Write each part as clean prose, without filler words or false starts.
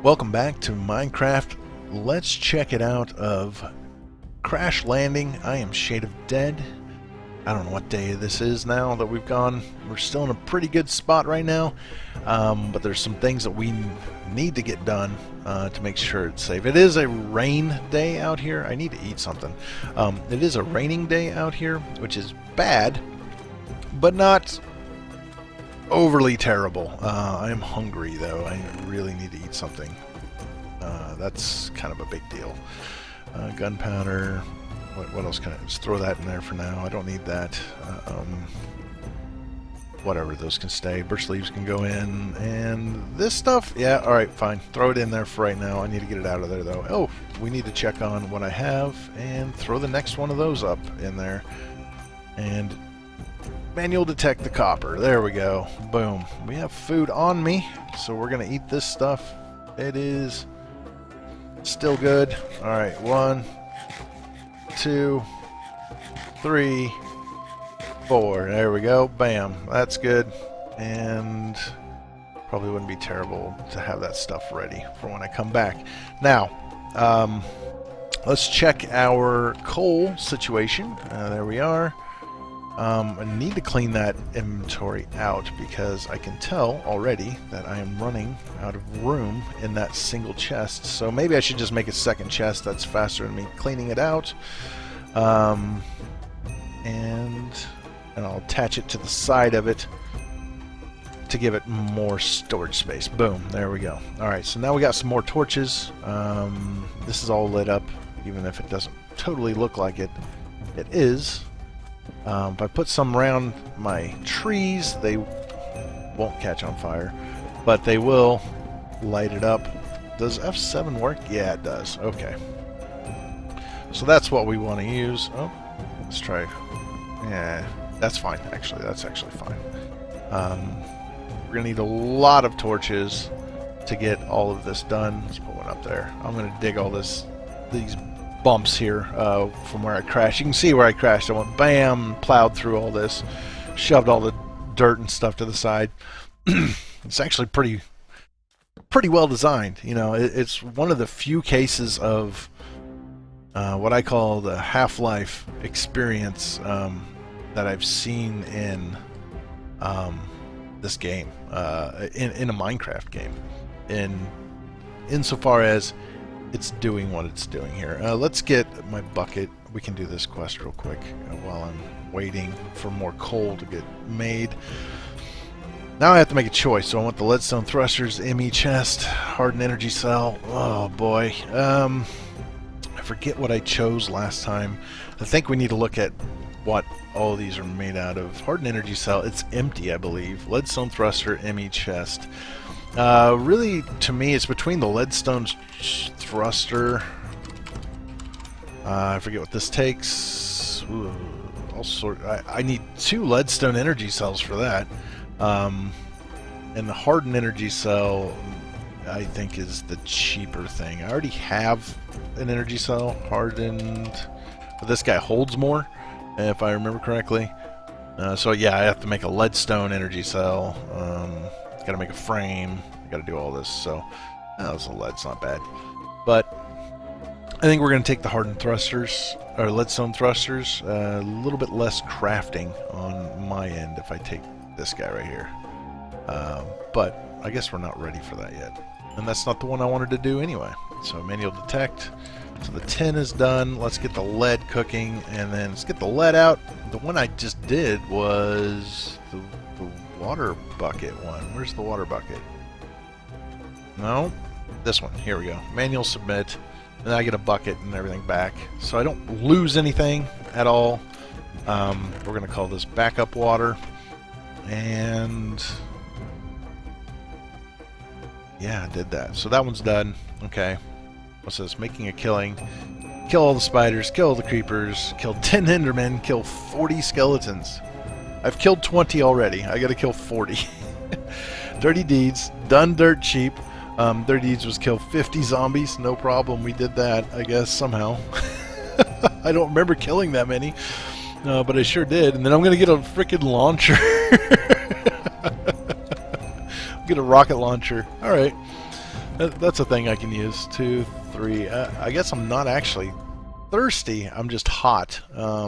Welcome back to Minecraft. Let's check it out of Crash Landing. I am Shade of Dead. I don't know what day this is now that we've gone. We're still in a pretty good spot right now, but there's some things that we need to get done to make sure it's safe. It is a rain day out here. I need to eat something. It is a raining day out here, which is bad, but not overly terrible. I am hungry though. I really need to eat something. That's kind of a big deal. Gunpowder. What else can I just throw that in there for now? I don't need that. Whatever, those can stay. Birch leaves can go in, and this stuff, yeah, all right, fine. Throw it in there for right now. I need to get it out of there though. Oh, we need to check on what I have and throw the next one of those up in there. And manual detect the copper. There we go. Boom. We have food on me, so we're gonna eat this stuff. It is still good. All right, 1, 2, 3, 4. There we go. Bam. That's good. And probably wouldn't be terrible to have that stuff ready for when I come back. Now, let's check our coal situation. There we are. I need to clean that inventory out because I can tell already that I am running out of room in that single chest. So maybe I should just make a second chest. That's faster than me cleaning it out. And I'll attach it to the side of it to give it more storage space. Boom, there we go. Alright, so now we got some more torches. This is all lit up, even if it doesn't totally look like it. It is. If I put some around my trees, they won't catch on fire, but they will light it up. Does F7 work? Yeah, it does. Okay. So that's what we want to use. Oh, let's try. Yeah, that's fine, actually. That's actually fine. We're going to need a lot of torches to get all of this done. Let's put one up there. I'm going to dig all these bumps here from where I crashed. You can see where I crashed. I went bam, plowed through all this, shoved all the dirt and stuff to the side. It's actually pretty well designed. You know, it's one of the few cases of what I call the Half-Life experience that I've seen in this game, in a Minecraft game, insofar as it's doing what it's doing here. Let's get my bucket. We can do this quest real quick while I'm waiting for more coal to get made. Now I have to make a choice. So I want the leadstone thrusters, ME chest, hardened energy cell. Oh boy. I forget what I chose last time. I think we need to look at what all of these are made out of. Hardened energy cell, it's empty, I believe. Leadstone thruster, ME chest. Really, to me, it's between the leadstone thruster. I forget what this takes. Ooh, I need 2 leadstone energy cells for that. And the hardened energy cell, I think, is the cheaper thing. I already have an energy cell hardened, but this guy holds more, if I remember correctly. So yeah, I have to make a leadstone energy cell. Gotta make a frame, gotta do all this, so the lead's not bad. But I think we're gonna take the hardened thrusters, or leadstone thrusters. A little bit less crafting on my end if I take this guy right here. But I guess we're not ready for that yet. And that's not the one I wanted to do anyway. So manual detect. So the tin is done. Let's get the lead cooking, and then let's get the lead out. The one I just did was the water bucket one. Where's the water bucket? No, this one. Here we go. Manual submit, and then I get a bucket and everything back, so I don't lose anything at all. We're gonna call this backup water, and yeah, I did that. So that one's done. Okay. What's this? Making a killing. Kill all the spiders. Kill all the creepers. Kill 10 endermen. Kill 40 skeletons. I've killed 20 already. I gotta kill 40. Dirty deeds. Done dirt cheap. Dirty deeds was kill 50 zombies. No problem. We did that, I guess, somehow. I don't remember killing that many. But I sure did. And then I'm gonna get a frickin' launcher. Get a rocket launcher. Alright. That's a thing I can use. 2, 3. I guess I'm not actually thirsty. I'm just hot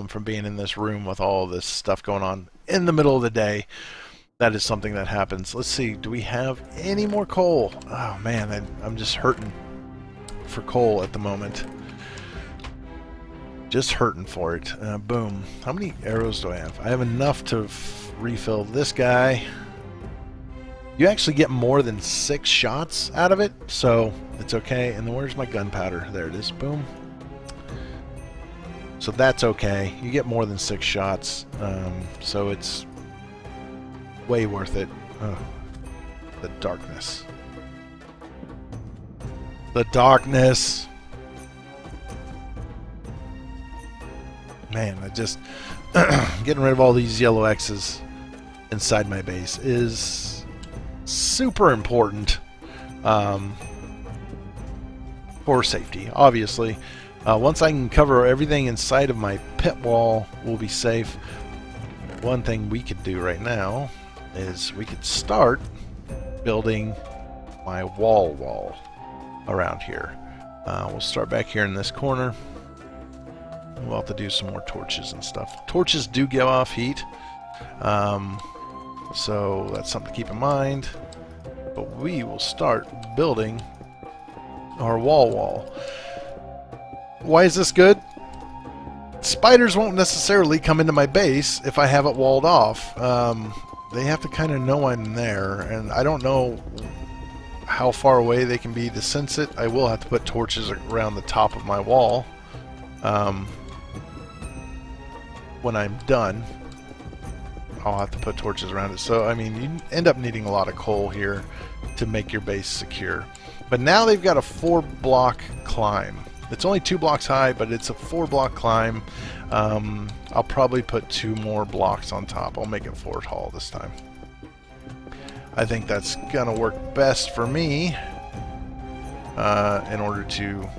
from being in this room with all this stuff going on in the middle of the day. That is something that happens. Let's see. Do we have any more coal? Oh, man. I'm just hurting for coal at the moment. Just hurting for it. Boom. How many arrows do I have? I have enough to refill this guy. You actually get more than 6 shots out of it, so it's okay. And then where's my gunpowder? There it is. Boom. So that's okay. You get more than 6 shots, so it's way worth it. Oh, the darkness. The darkness. Man, I just getting rid of all these yellow X's inside my base is super important for safety, obviously. Once I can cover everything inside of my pit wall, we'll be safe. One thing we could do right now is we could start building my wall around here. We'll start back here in this corner. We'll have to do some more torches and stuff. Torches do give off heat, so that's something to keep in mind. But we will start building our wall. Why is this good? Spiders won't necessarily come into my base if I have it walled off. They have to kind of know I'm there, and I don't know how far away they can be to sense it. I will have to put torches around the top of my wall when I'm done. I'll have to put torches around it. So, I mean, you end up needing a lot of coal here to make your base secure. But now they've got a 4-block climb. It's only 2 blocks high, but it's a 4-block climb. I'll probably put 2 more blocks on top. I'll make it 4 tall this time. I think that's gonna work best for me in order to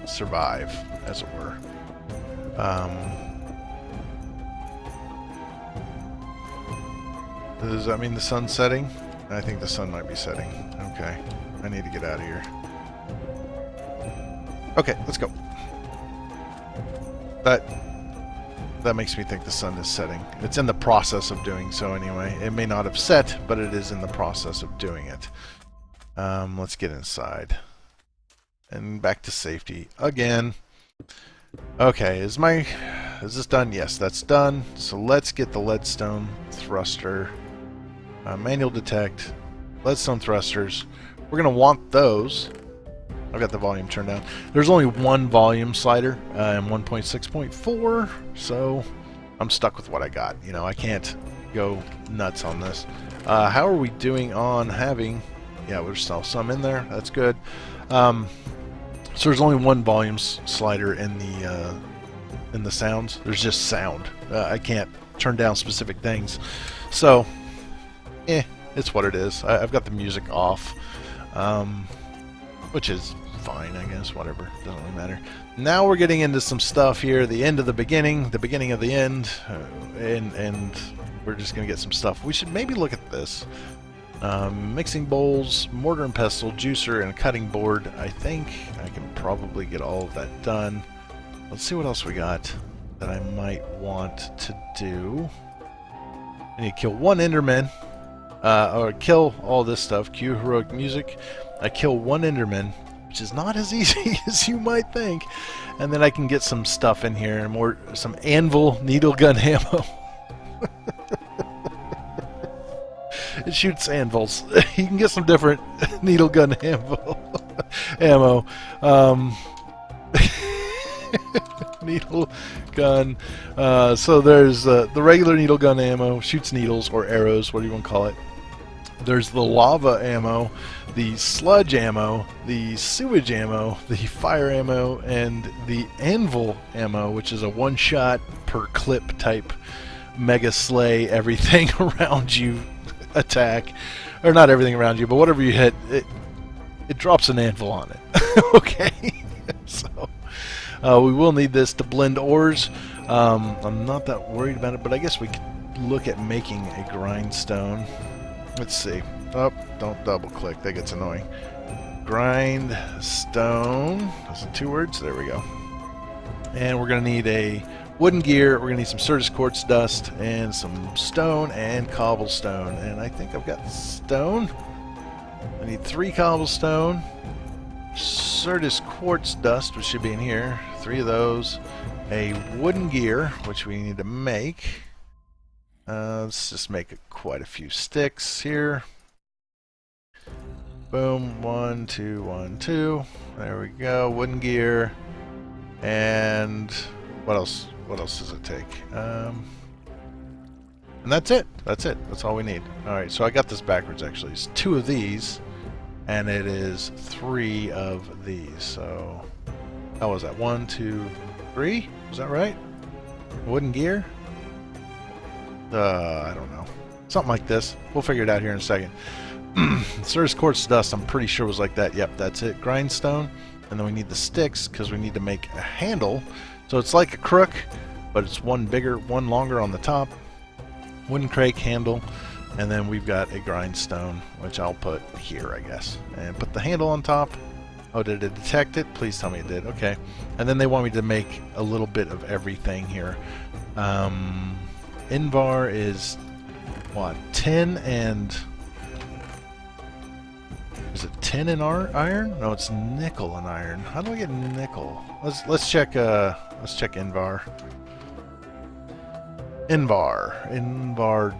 survive, as it were. Does that mean the sun's setting? I think the sun might be setting. Okay, I need to get out of here. Okay, let's go. That makes me think the sun is setting. It's in the process of doing so anyway. It may not have set, but it is in the process of doing it. Let's get inside. And back to safety again. Okay, is this done? Yes, that's done. So let's get the leadstone thruster. Manual detect. Leadstone thrusters. We're going to want those. I've got the volume turned down. There's only one volume slider in 1.6.4, so I'm stuck with what I got. You know, I can't go nuts on this. How are we doing on having... Yeah, there's still some in there. That's good. So there's only one volume slider in the sounds. There's just sound. I can't turn down specific things. So, it's what it is. I've got the music off. Which is fine, I guess, whatever, doesn't really matter. Now we're getting into some stuff here, the end of the beginning of the end, and we're just going to get some stuff. We should maybe look at this. Mixing bowls, mortar and pestle, juicer, and a cutting board. I think I can probably get all of that done. Let's see what else we got that I might want to do. I need to kill 1 Enderman. Or kill all this stuff. Cue heroic music. I kill 1 Enderman, which is not as easy as you might think. And then I can get some stuff in here, some anvil needle gun ammo. It shoots anvils. You can get some different needle gun ammo. Needle gun. So there's the regular needle gun ammo, shoots needles or arrows, what do you want to call it. There's the lava ammo, the sludge ammo, the sewage ammo, the fire ammo, and the anvil ammo, which is a 1-shot per clip type mega slay everything around you attack. Or not everything around you, but whatever you hit, it drops an anvil on it. Okay? So we will need this to blend ores. I'm not that worried about it, but I guess we could look at making a grindstone. Let's see. Oh, don't double click. That gets annoying. grind stone. Those are 2 words. There we go. And we're going to need a wooden gear. We're going to need some Certus quartz dust and some stone and cobblestone. And I think I've got stone. I need 3 cobblestone. Certus quartz dust, which should be in here. 3 of those. A wooden gear, which we need to make. Let's just make quite a few sticks here. Boom. 1, 2, 1, 2. There we go. Wooden gear. And what else? What else does it take? And that's it. That's it. That's all we need. Alright, so I got this backwards actually. It's 2 of these, and it is 3 of these. So, how was that? 1, 2, 3? Was that right? Wooden gear? I don't know. Something like this. We'll figure it out here in a second. Certus quartz dust, I'm pretty sure was like that. Yep, that's it. Grindstone. And then we need the sticks because we need to make a handle. So it's like a crook, but it's one bigger, one longer on the top. Wooden crake handle. And then we've got a grindstone, which I'll put here, I guess. And put the handle on top. Oh, did it detect it? Please tell me it did. Okay. And then they want me to make a little bit of everything here. Invar is, what, 10 and... Is it tin and iron? No, it's nickel and iron. How do I get nickel? Let's check Invar. Invar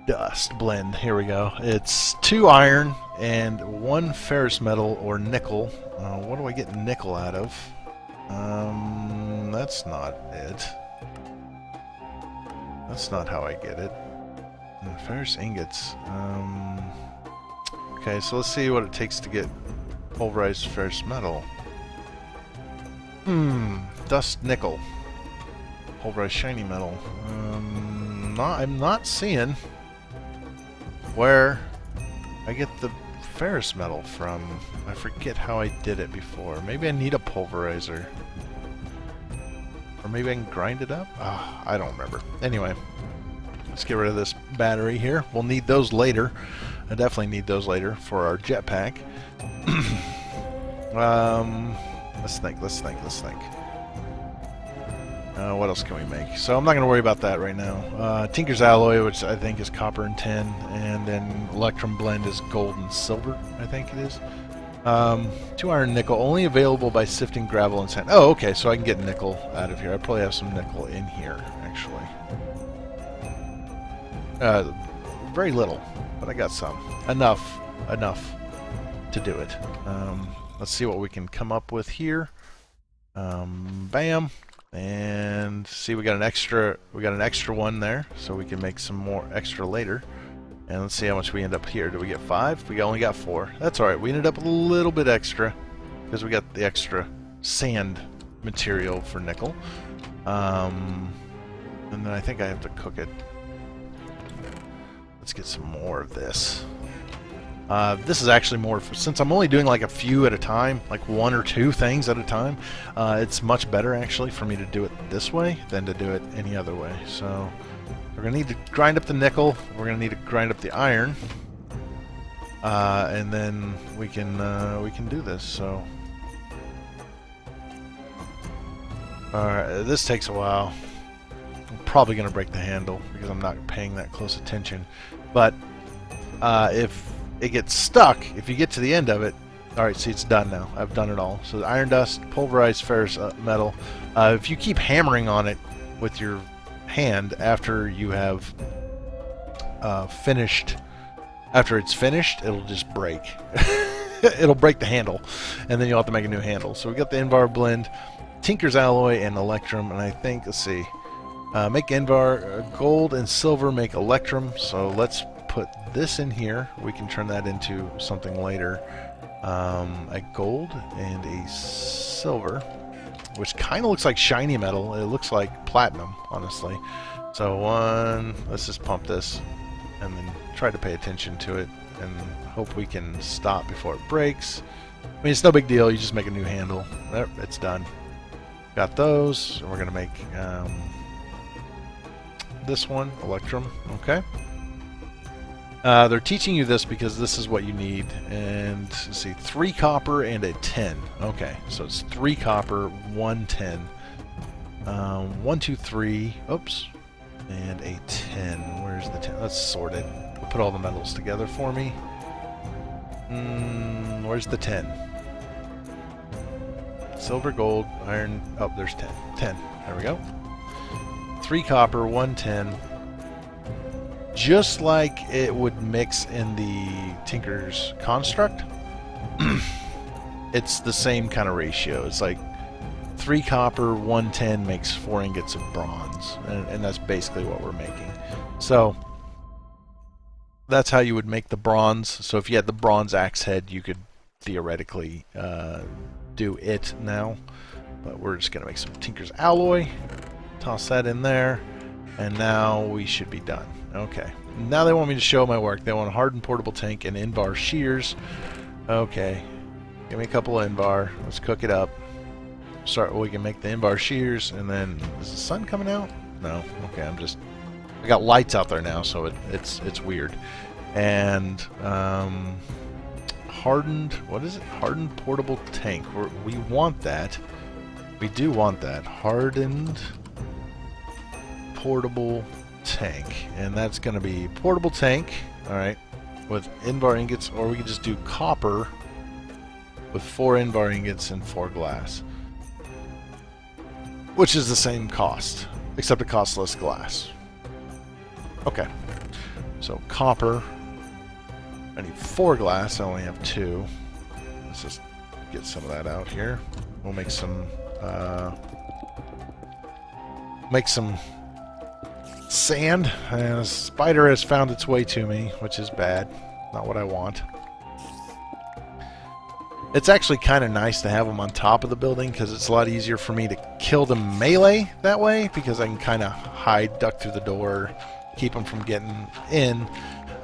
dust blend. Here we go. It's 2 iron and 1 ferrous metal or nickel. What do I get nickel out of? That's not it. That's not how I get it. Ferrous ingots. Okay, so let's see what it takes to get pulverized ferrous metal. Dust nickel. Pulverized shiny metal. I'm not seeing where I get the ferrous metal from. I forget how I did it before. Maybe I need a pulverizer. Or maybe I can grind it up? I don't remember. Anyway, let's get rid of this battery here. We'll need those later. I definitely need those later for our jetpack. Let's think. What else can we make? So I'm not going to worry about that right now. Tinker's alloy, which I think is copper and tin, and then electrum blend is gold and silver, I think it is. 2 iron nickel, only available by sifting gravel and sand. Oh, okay, so I can get nickel out of here. I probably have some nickel in here, actually. Very little, but I got some. Enough to do it. Let's see what we can come up with here. Bam. And see, we got an extra one there, so we can make some more extra later. And let's see how much we end up here. Did we get 5? We only got 4. That's alright. We ended up a little bit extra because we got the extra sand material for nickel. And then I think I have to cook it. Let's get some more of this. This is actually more, since I'm only doing like a few at a time, like 1 or 2 things at a time, it's much better actually for me to do it this way than to do it any other way. So we're going to need to grind up the nickel, we're going to need to grind up the iron, and then we can do this. So alright, this takes a while. I'm probably going to break the handle because I'm not paying that close attention, but if it gets stuck, if you get to the end of it, alright, see, it's done now. I've done it all. So the iron dust, pulverized ferrous metal. If you keep hammering on it with your hand after you have finished, after it's finished, it'll just break. It'll break the handle, and then you'll have to make a new handle. So we got the Invar blend, Tinker's alloy, and electrum, and I think, let's see, make Invar gold and silver, make electrum. So let's put this in here. We can turn that into something later. A gold and a silver, which kind of looks like shiny metal. It looks like platinum, honestly. So let's just pump this and then try to pay attention to it and hope we can stop before it breaks. I mean, it's no big deal. You just make a new handle. There, it's done. Got those. We're going to make this one, electrum. Okay. They're teaching you this because this is what you need. And let's see, 3 copper and a 10. Okay, so it's 3 copper, 1 10. 1, 2, 3. Oops. And a 10. Where's the 10? Let's sort it. Put all the metals together for me. Where's the 10? Silver, gold, iron. Oh, there's 10. 10. There we go. 3 copper, 1 10. Just like it would mix in the Tinker's Construct, it's the same kind of ratio. It's like 3 copper, 1 10 makes 4 ingots of bronze, and that's basically what we're making. So that's how you would make the bronze. So if you had the bronze axe head, you could theoretically do it now. But we're just going to make some Tinker's Alloy, toss that in there, and now we should be done. Okay, now they want me to show my work. They want a hardened portable tank and Invar shears. Okay, give me a couple of Invar. Let's cook it up. We can make the Invar shears, and then is the sun coming out? No. Okay, I got lights out there now, so it's weird. And hardened. What is it? Hardened portable tank. We want that. We do want that hardened portable tank, and that's going to be portable tank, alright, with Invar ingots, or we could just do copper with 4 Invar ingots and 4 glass, which is the same cost, except it costs less glass. Okay, so copper, I need 4 glass, I only have 2. Let's just get some of that out here. We'll make some sand. A spider has found its way to me, which is bad. Not what I want. It's actually kind of nice to have them on top of the building because it's a lot easier for me to kill them melee that way, because I can kind of hide, duck through the door, keep them from getting in.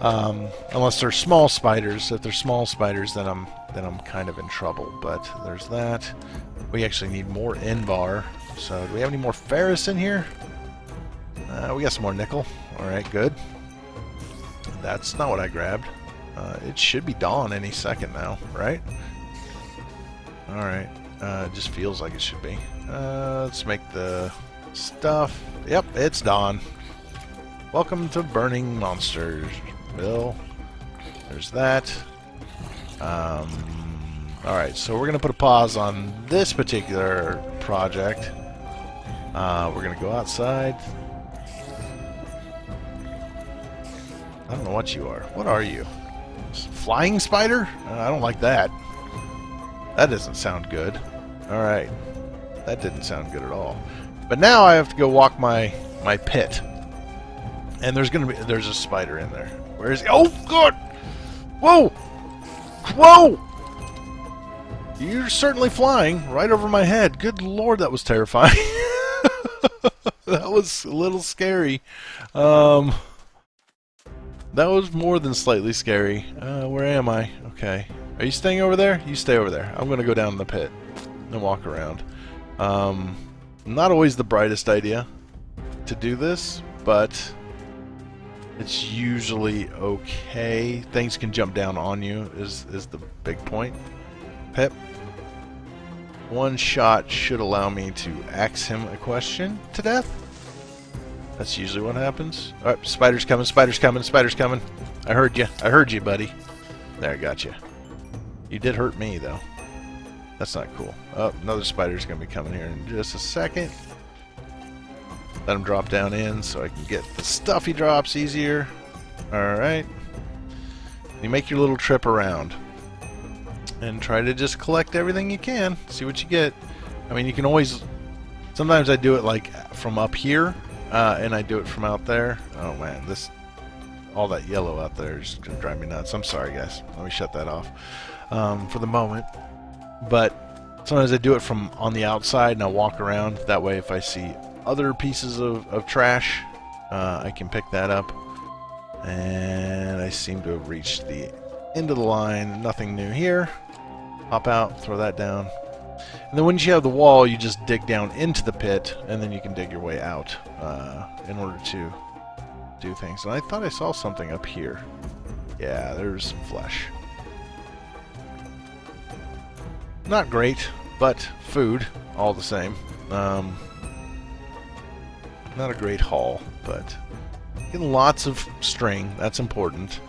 Unless they're small spiders. If they're small spiders, then I'm kind of in trouble. But there's that. We actually need more Invar. So do we have any more ferrous in here? We got some more nickel. Alright, good. That's not what I grabbed. It should be dawn any second now, right? Alright. It just feels like it should be. Let's make the stuff. Yep, it's dawn. Welcome to Burning Monsters, Bill. There's that. Alright, so we're going to put a pause on this particular project. We're going to go outside. I don't know what you are. What are you? Flying spider? I don't like that. That doesn't sound good. Alright. That didn't sound good at all. But now I have to go walk my pit. And there's a spider in there. Where is he? Oh god! Whoa! Whoa! You're certainly flying right over my head. Good lord, that was terrifying. That was a little scary. That was more than slightly scary. Where am I? Okay. Are you staying over there? You stay over there. I'm going to go down in the pit and walk around. Not always the brightest idea to do this, but it's usually okay. Things can jump down on you is the big point. Pip. One shot should allow me to axe him a question to death. That's usually what happens. Alright, spider's coming, spider's coming, spider's coming. I heard you. I heard you, buddy. There, I got you. You did hurt me, though. That's not cool. Oh, another spider's going to be coming here in just a second. Let him drop down in so I can get the stuff he drops easier. Alright. You make your little trip around. And try to just collect everything you can. See what you get. I mean, you can always... Sometimes I do it, like, from up here. And I do it from out there. Oh man, all that yellow out there is going to drive me nuts. I'm sorry guys, let me shut that off for the moment. But sometimes I do it from on the outside and I'll walk around. That way if I see other pieces of trash, I can pick that up. And I seem to have reached the end of the line. Nothing new here. Hop out, throw that down. And then once you have the wall, you just dig down into the pit, and then you can dig your way out in order to do things. And I thought I saw something up here. Yeah, there's some flesh. Not great, but food all the same. Not a great haul, but getting lots of string. That's important.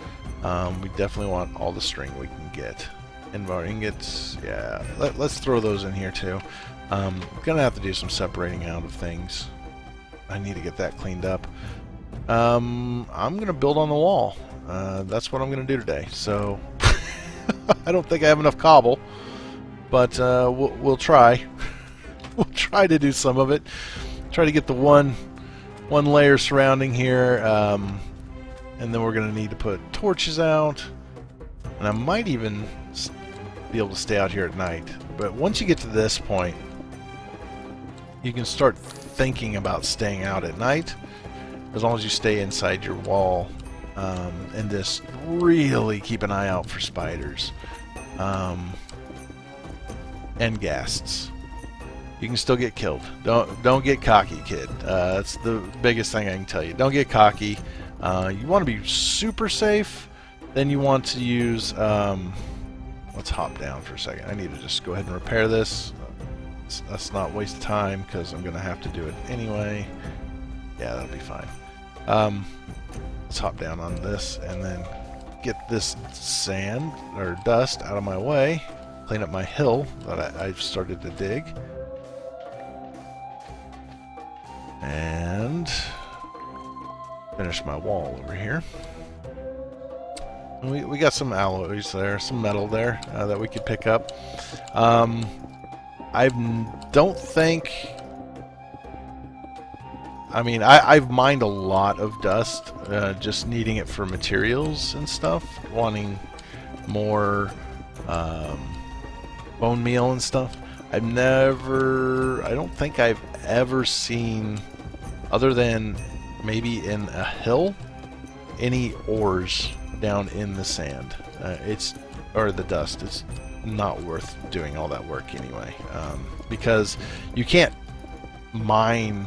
We definitely want all the string we can get. Invar ingots, yeah. Let's throw those in here too. Gonna have to do some separating out of things. I need to get that cleaned up. I'm gonna build on the wall. That's what I'm gonna do today. So I don't think I have enough cobble, but we'll try. We'll try to do some of it. Try to get the one layer surrounding here, and then we're gonna need to put torches out, and I might even be able to stay out here at night. But once you get to this point, you can start thinking about staying out at night, as long as you stay inside your wall, and just really keep an eye out for spiders and ghasts. You can still get killed. Don't get cocky, kid. That's the biggest thing I can tell you. Don't get cocky. You want to be super safe. Then you want to use. Let's hop down for a second. I need to just go ahead and repair this. Let's not waste time because I'm gonna have to do it anyway. Yeah, that'll be fine. Let's hop down on this and then get this sand or dust out of my way. Clean up my hill that I've started to dig. And finish my wall over here. We got some alloys there, some metal there that we could pick up. I don't think... I mean, I've mined a lot of dust, just needing it for materials and stuff, wanting more bone meal and stuff. I don't think I've ever seen, other than maybe in a hill, any ores down in the sand. Or the dust. It's not worth doing all that work anyway, because you can't mine.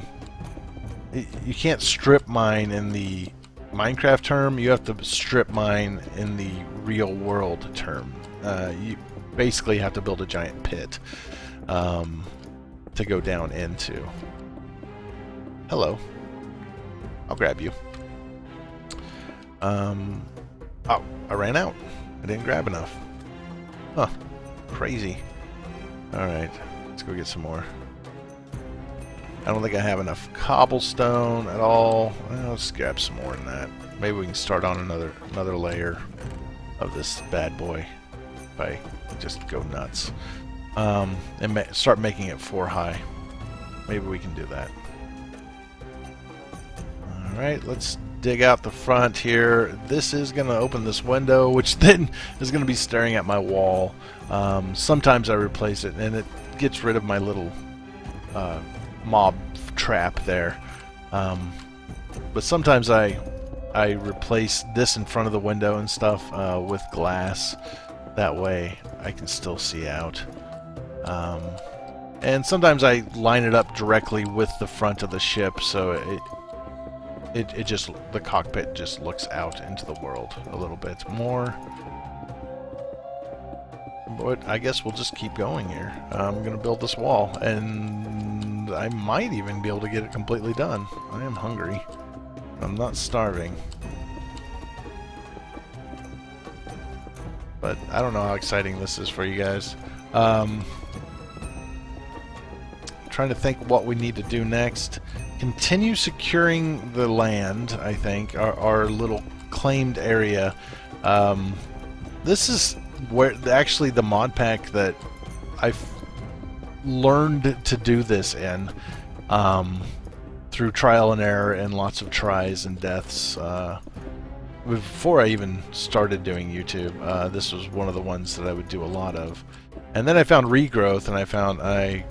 You can't strip mine in the Minecraft term. You have to strip mine in the real world term. You basically have to build a giant pit to go down into. Hello. I'll grab you. Oh, I ran out. I didn't grab enough. Huh. Crazy. Alright, let's go get some more. I don't think I have enough cobblestone at all. Well, let's grab some more than that. Maybe we can start on another layer of this bad boy if I just go nuts. And start making it 4 high. Maybe we can do that. Alright, let's dig out the front here. This is going to open this window, which then is going to be staring at my wall. Sometimes I replace it, and it gets rid of my little mob trap there. But sometimes I replace this in front of the window and stuff with glass. That way I can still see out. And sometimes I line it up directly with the front of the ship, so it just, the cockpit just looks out into the world a little bit more. But I guess we'll just keep going here. I'm going to build this wall, and I might even be able to get it completely done. I am hungry. I'm not starving. But I don't know how exciting this is for you guys. Trying to think what we need to do next. Continue securing the land, I think, our little claimed area. This is where actually the mod pack that I've learned to do this in, through trial and error and lots of tries and deaths. Before I even started doing YouTube, this was one of the ones that I would do a lot of. And then I found regrowth, and I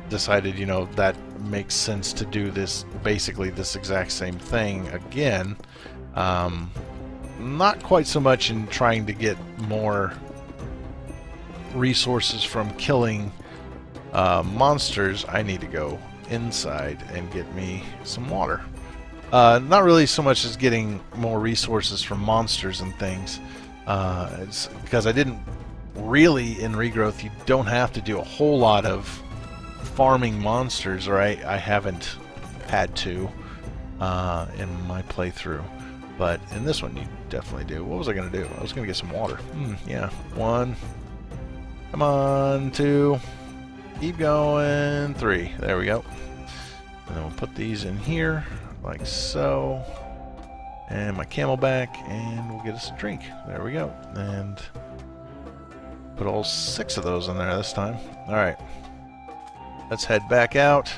decided, you know, that makes sense to do this, basically this exact same thing again. Not quite so much in trying to get more resources from killing monsters. I need to go inside and get me some water. Not really so much as getting more resources from monsters and things. It's because I didn't really, in Regrowth, you don't have to do a whole lot of farming monsters, or I haven't had to in my playthrough. But in this one, you definitely do. What was I going to do? I was going to get some water. Yeah. 1. Come on. 2. Keep going. 3. There we go. And then we'll put these in here, like so. And my camelback, and we'll get us a drink. There we go. And put all 6 of those in there this time. Alright. Let's head back out.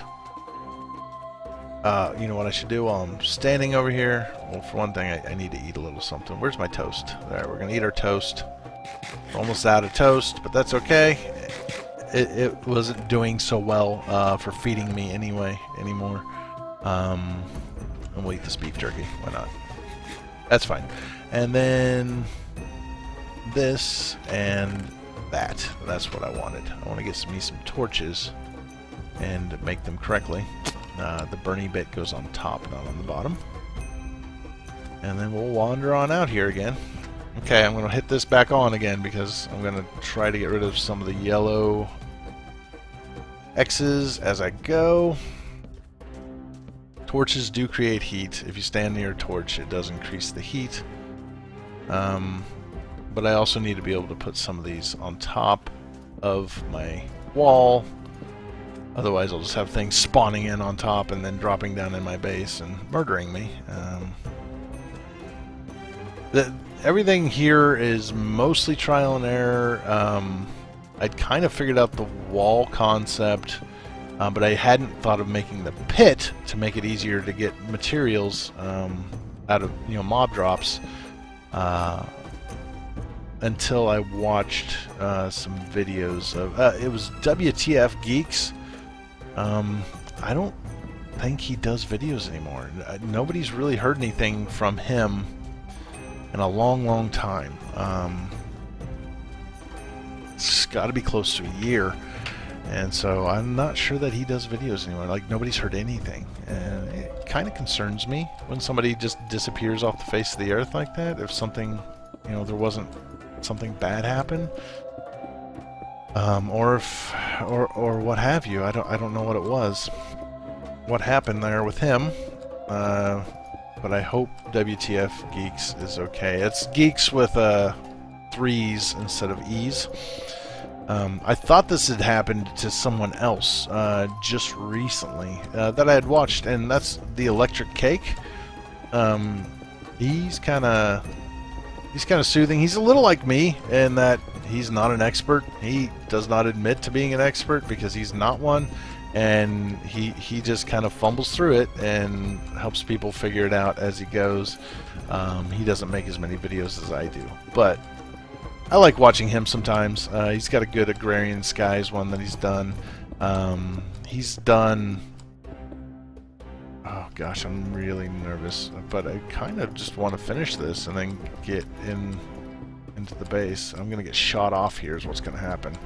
You know what I should do while I'm standing over here? Well, for one thing, I need to eat a little something. Where's my toast? There, we're going to eat our toast. We're almost out of toast, but that's okay. It wasn't doing so well for feeding me anymore. And we'll eat this beef jerky. Why not? That's fine. And then this and that. That's what I wanted. I want to get me some torches and make them correctly. The Bernie bit goes on top, not on the bottom. And then we'll wander on out here again. Okay, I'm going to hit this back on again because I'm going to try to get rid of some of the yellow X's as I go. Torches do create heat. If you stand near a torch, it does increase the heat. But I also need to be able to put some of these on top of my wall. Otherwise, I'll just have things spawning in on top and then dropping down in my base and murdering me. Everything here is mostly trial and error. I'd kind of figured out the wall concept, but I hadn't thought of making the pit to make it easier to get materials out of mob drops until I watched some videos of it was WTF Geeks. I don't think he does videos anymore. Nobody's really heard anything from him in a long time. It's got to be close to a year, and so I'm not sure that he does videos anymore. Like, nobody's heard anything, and it kind of concerns me when somebody just disappears off the face of the earth like that. If something, there wasn't something bad happen, or what have you. I don't know what it was, what happened there with him. But I hope WTF Geeks is okay. It's Geeks with 3s instead of E's. I thought this had happened to someone else just recently that I had watched, and that's the Electric Cake. He's kind of soothing. He's a little like me in that he's not an expert. He does not admit to being an expert because he's not one. And he just kind of fumbles through it and helps people figure it out as he goes. He doesn't make as many videos as I do, but I like watching him sometimes. He's got a good Agrarian Skies one that he's done. He's done... Oh gosh, I'm really nervous, but I kind of just want to finish this and then get into the base. I'm going to get shot off here is what's going to happen.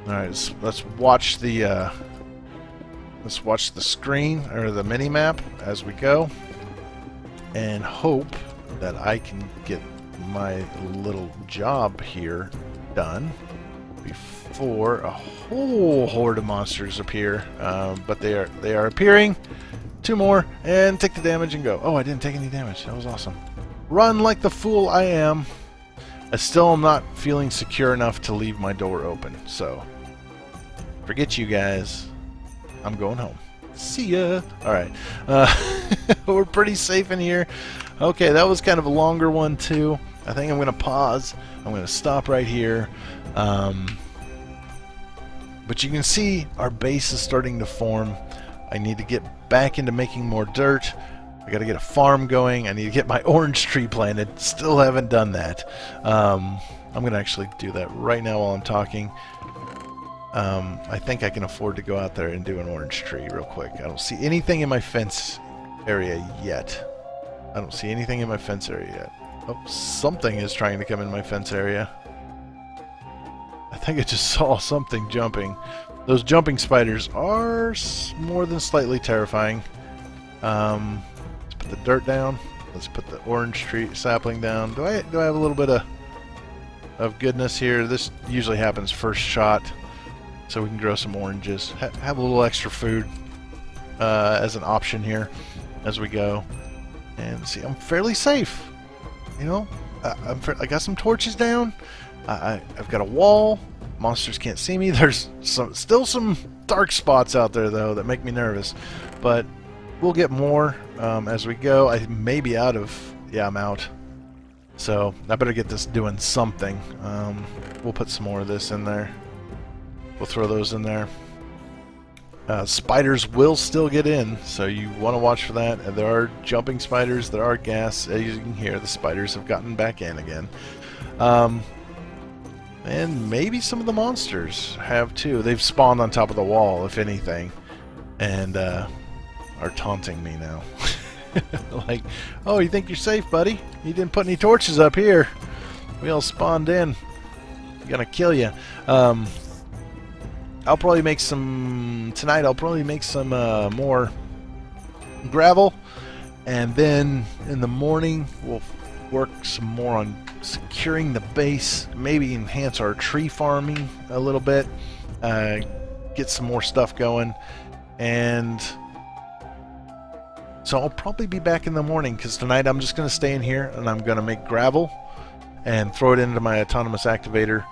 Alright, let's watch the screen, or the mini-map, as we go, and hope that I can get my little job here done before a whole horde of monsters appear. But they are appearing. 2 more, and take the damage and go. Oh, I didn't take any damage. That was awesome. Run like the fool I am. I still am not feeling secure enough to leave my door open, so forget you guys. I'm going home. See ya. Alright. We're pretty safe in here. Okay, that was kind of a longer one too. I think I'm going to pause. I'm going to stop right here. But you can see our base is starting to form. I need to get back into making more dirt. I got to get a farm going. I need to get my orange tree planted. Still haven't done that. I'm going to actually do that right now while I'm talking. I think I can afford to go out there and do an orange tree real quick. I don't see anything in my fence area yet. I don't see anything in my fence area yet. Oh, something is trying to come in my fence area. I think I just saw something jumping. Those jumping spiders are more than slightly terrifying. Let's put the dirt down. Let's put the orange tree sapling down. Do I have a little bit of goodness here? This usually happens first shot, so we can grow some oranges. Have a little extra food as an option here as we go. And see, I'm fairly safe. You know, I got some torches down. I've got a wall. Monsters can't see me. There's still some dark spots out there though that make me nervous, but we'll get more as we go. I may be out of... yeah, I'm out. So I better get this doing something. We'll put some more of this in there. We'll throw those in there. Spiders will still get in, so you want to watch for that. And there are jumping spiders, there are gas. As you can hear, the spiders have gotten back in again. And maybe some of the monsters have too. They've spawned on top of the wall, if anything, and are taunting me now. Like, oh, you think you're safe, buddy? You didn't put any torches up here. We all spawned in. I'm gonna kill you. I'll probably make some... tonight I'll probably make some more gravel, and then in the morning we'll work some more on securing the base, maybe enhance our tree farming a little bit, get some more stuff going, and so I'll probably be back in the morning, because tonight I'm just going to stay in here and I'm going to make gravel and throw it into my autonomous activator,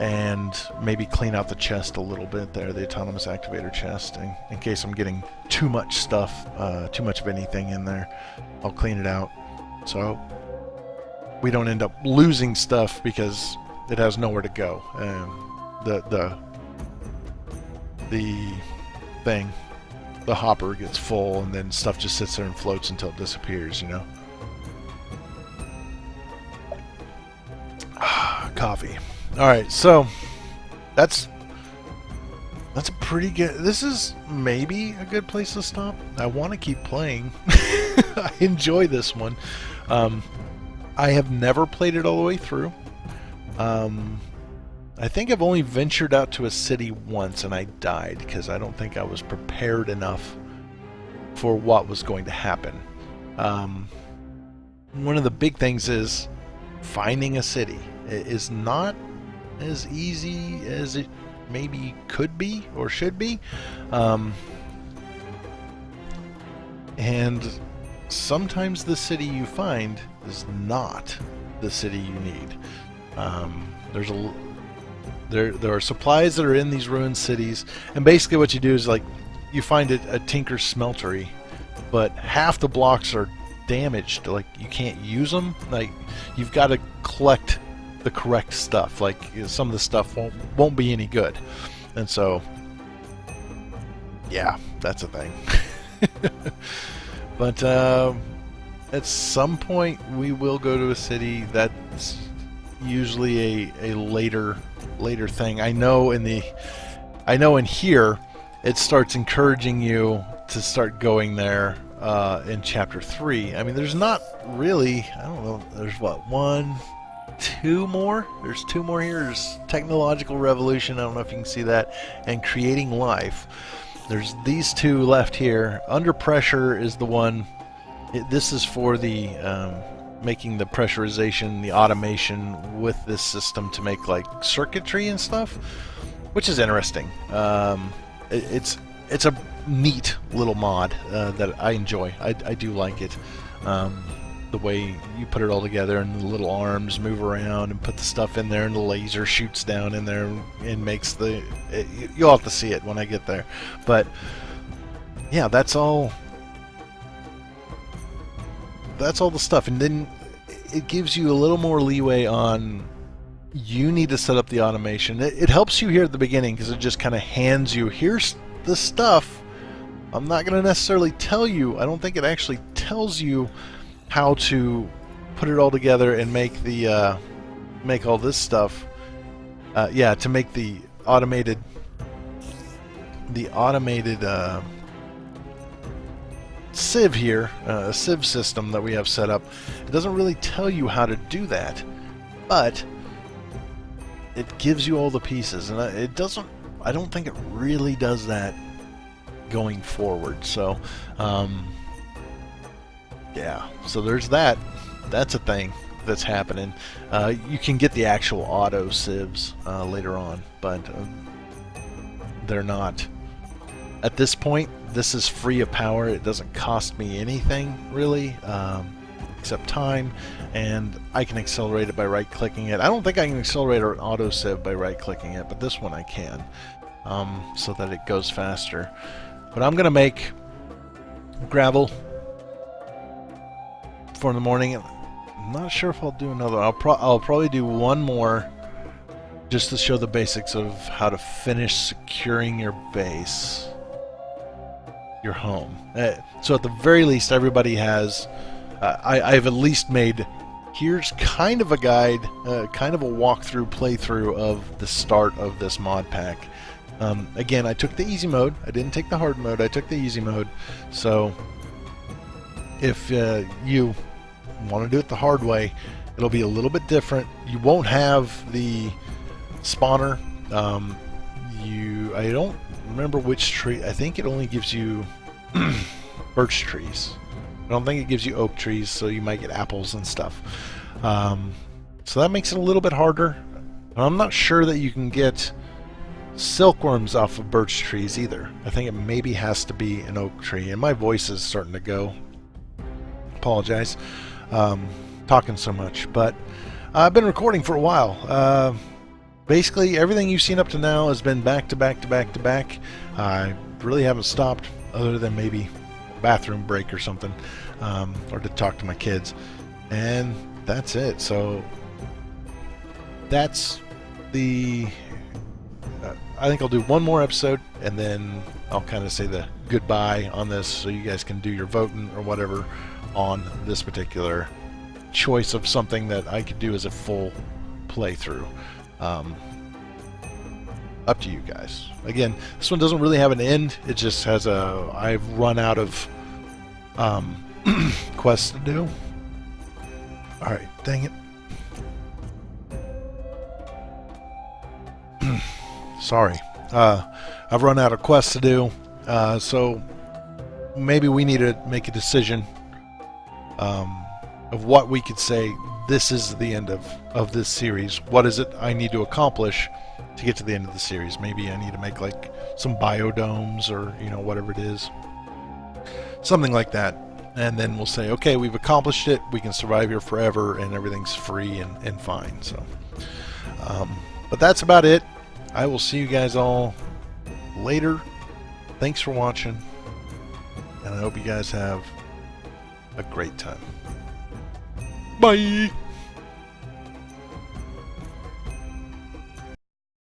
and maybe clean out the chest a little bit there, the autonomous activator chest, in case I'm getting too much stuff, too much of anything in there. I'll clean it out so we don't end up losing stuff because it has nowhere to go. The thing, the hopper gets full, and then stuff just sits there and floats until it disappears, you know. Coffee. Alright, so that's a pretty good... this is maybe a good place to stop. I want to keep playing. I enjoy this one. I have never played it all the way through. I think I've only ventured out to a city once and I died because I don't think I was prepared enough for what was going to happen. One of the big things is finding a city. It is not as easy as it maybe could be or should be. And sometimes the city you find is not the city you need. There are supplies that are in these ruined cities, and basically what you do is, like, you find a tinker's smeltery, but half the blocks are damaged. Like, you can't use them. Like, you've got to collect the correct stuff. Like, some of the stuff won't be any good, and so yeah, that's a thing. But at some point we will go to a city. That's usually a later thing. I know in here it starts encouraging you to start going there in chapter 3. I mean, there's not really, I don't know, there's what, 1, 2 more? There's 2 more here. There's technological revolution, I don't know if you can see that, and creating life. There's these 2 left here. Under pressure is the one. This is for the making the pressurization, the automation with this system to make like circuitry and stuff, which is interesting. It's a neat little mod that I enjoy. I do like it. The way you put it all together, and the little arms move around and put the stuff in there, and the laser shoots down in there and makes the... you'll have to see it when I get there. But yeah, that's all the stuff. And then it gives you a little more leeway on, you need to set up the automation. It helps you here at the beginning because it just kind of hands you, here's the stuff. I'm not going to necessarily tell you, I don't think it actually tells you how to put it all together and make the make all this stuff. Yeah, to make the automated sieve here, a sieve system that we have set up. It doesn't really tell you how to do that, but it gives you all the pieces, and it doesn't, I don't think it really does that going forward. So Yeah, so there's that. That's a thing that's happening. You can get the actual auto sieves later on, but they're not. At this point, this is free of power. It doesn't cost me anything, really, except time, and I can accelerate it by right-clicking it. I don't think I can accelerate an auto sieve by right-clicking it, but this one I can, so that it goes faster. But I'm going to make gravel for the morning. I'm not sure if I'll do another. I'll probably do one more just to show the basics of how to finish securing your base, your home. So at the very least, everybody has... I've at least made... Here's kind of a guide, kind of a walkthrough playthrough of the start of this mod pack. Again, I took the easy mode. I didn't take the hard mode. I took the easy mode. So if you want to do it the hard way, it'll be a little bit different. You won't have the spawner. I don't remember which tree. I think it only gives you birch trees. I don't think it gives you oak trees, so you might get apples and stuff. So that makes it a little bit harder. I'm not sure that you can get silkworms off of birch trees either. I think it maybe has to be an oak tree, and my voice is starting to go. Apologize, talking so much, but I've been recording for a while. Basically, everything you've seen up to now has been back to back to back to back. I really haven't stopped, other than maybe a bathroom break or something, or to talk to my kids, and that's it. So that's the... I think I'll do one more episode, and then I'll kind of say the goodbye on this, so you guys can do your voting or whatever on this particular choice of something that I could do as a full playthrough. Up to you guys. Again, this one doesn't really have an end. It just has a... I've run out of quests to do. Alright, dang it. Sorry. I've run out of quests to do, so maybe we need to make a decision of what we could say. This is the end of this series. What is it I need to accomplish to get to the end of the series? Maybe I need to make like some biodomes, or whatever it is, something like that, and then we'll say, okay, we've accomplished it. We can survive here forever, and everything's free and fine. So, but that's about it. I will see you guys all later. Thanks for watching, and I hope you guys have a great time. Bye!